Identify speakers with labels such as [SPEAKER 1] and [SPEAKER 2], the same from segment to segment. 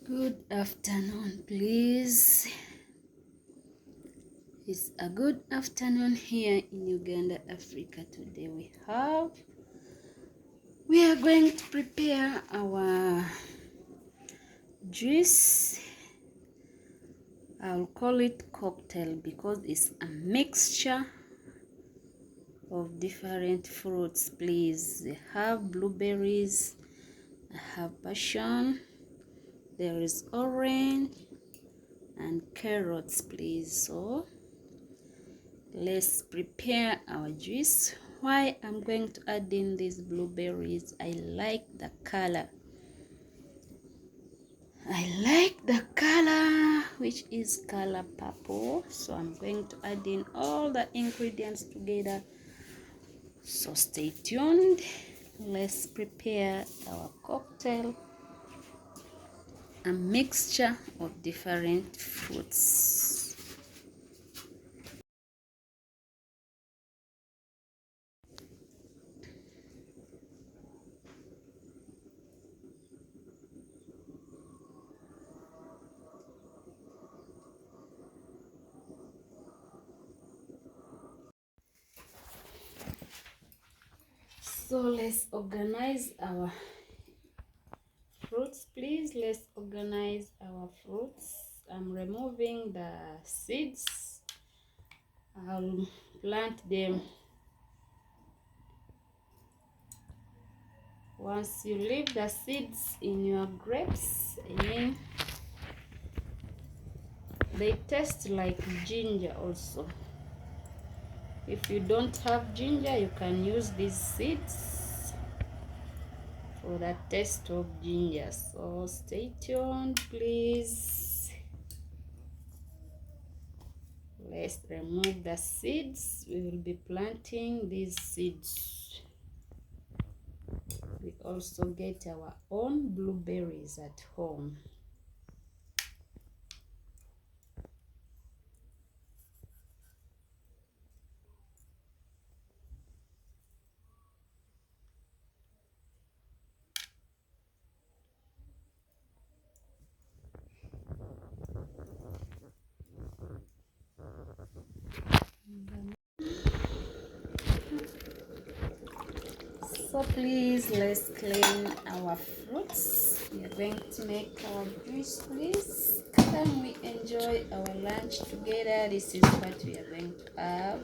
[SPEAKER 1] Good afternoon, please. It's a good afternoon here in Uganda, Africa. Today we are going to prepare our juice. I'll call it cocktail because it's a mixture of different fruits. Please, I have blueberries, I have passion, there is orange and carrots, please. So let's prepare our juice. Why I'm going to add in these blueberries, I like the color which is color purple, so I'm going to add in all the ingredients together, so stay tuned. Let's prepare our cocktail, a mixture of different fruits. So let's organize our fruits, please. Let's organize our fruits. I'm removing the seeds. I'll plant them. Once you leave the seeds in your grapes, they taste like ginger also. If you don't have ginger, you can use these seeds for the taste of ginger. So stay tuned, please. Let's remove the seeds. We will be planting these seeds. We also get our own blueberries at home. So please, let's clean our fruits. We are going to make our juice, please. Can we enjoy our lunch together? This is what we are going to have.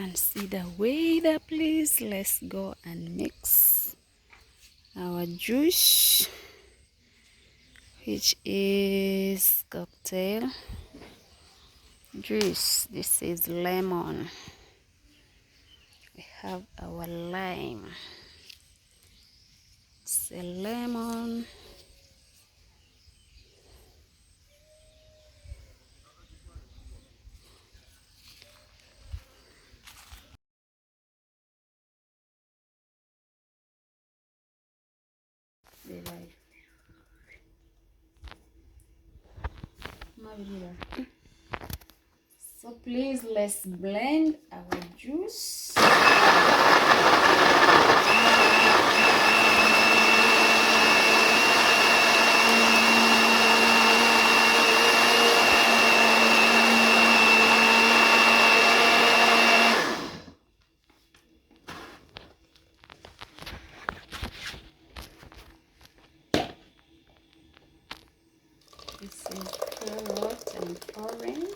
[SPEAKER 1] can see the weather, please. Let's go and mix our juice, which is cocktail juice. This is lemon. We have our lime. It's a lemon. So please, let's blend our juice. This is carrot and orange.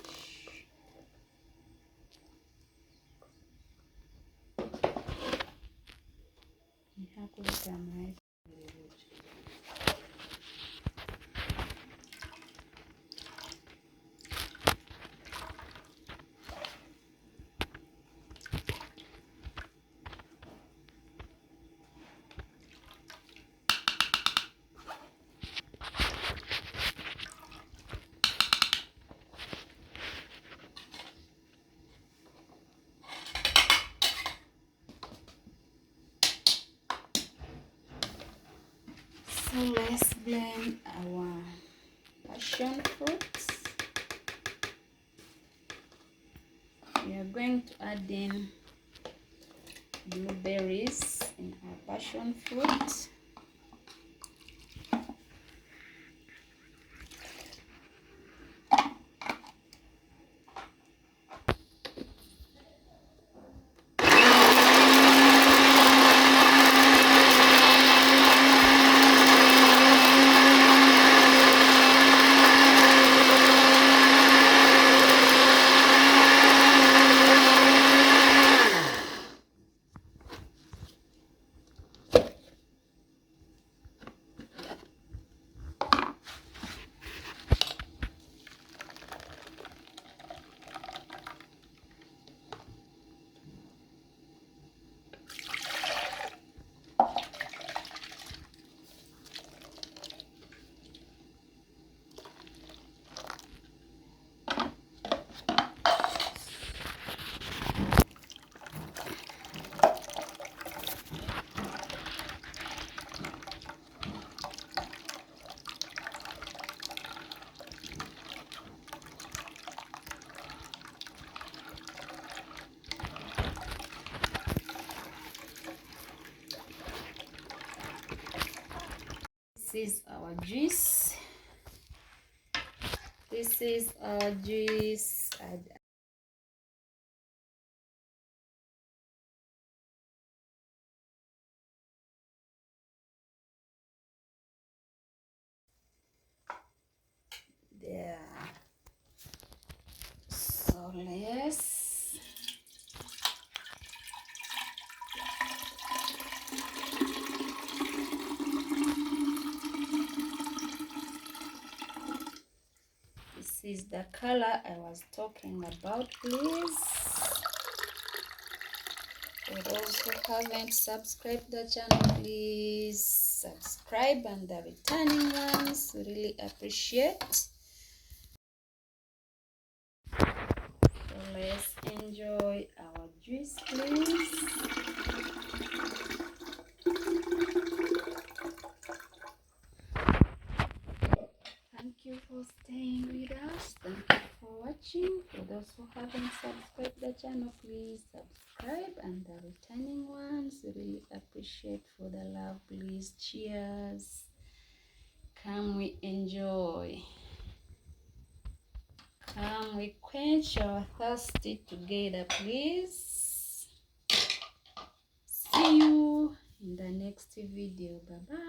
[SPEAKER 1] So let's blend our passion fruits. We are going to add in blueberries in our passion fruit. This is our juice. This is our juice. There. So let's this is the color I was talking about, please. For those who haven't subscribed the channel, please subscribe, and the returning ones, we really appreciate. So let's enjoy our juice, please. Thank you for staying with us. Thank you for watching. For those who haven't subscribed the channel, please subscribe, and the returning ones, we really appreciate for the love. Please, cheers. Come we enjoy. Come we quench our thirsty together, please. See you in the next video. Bye bye.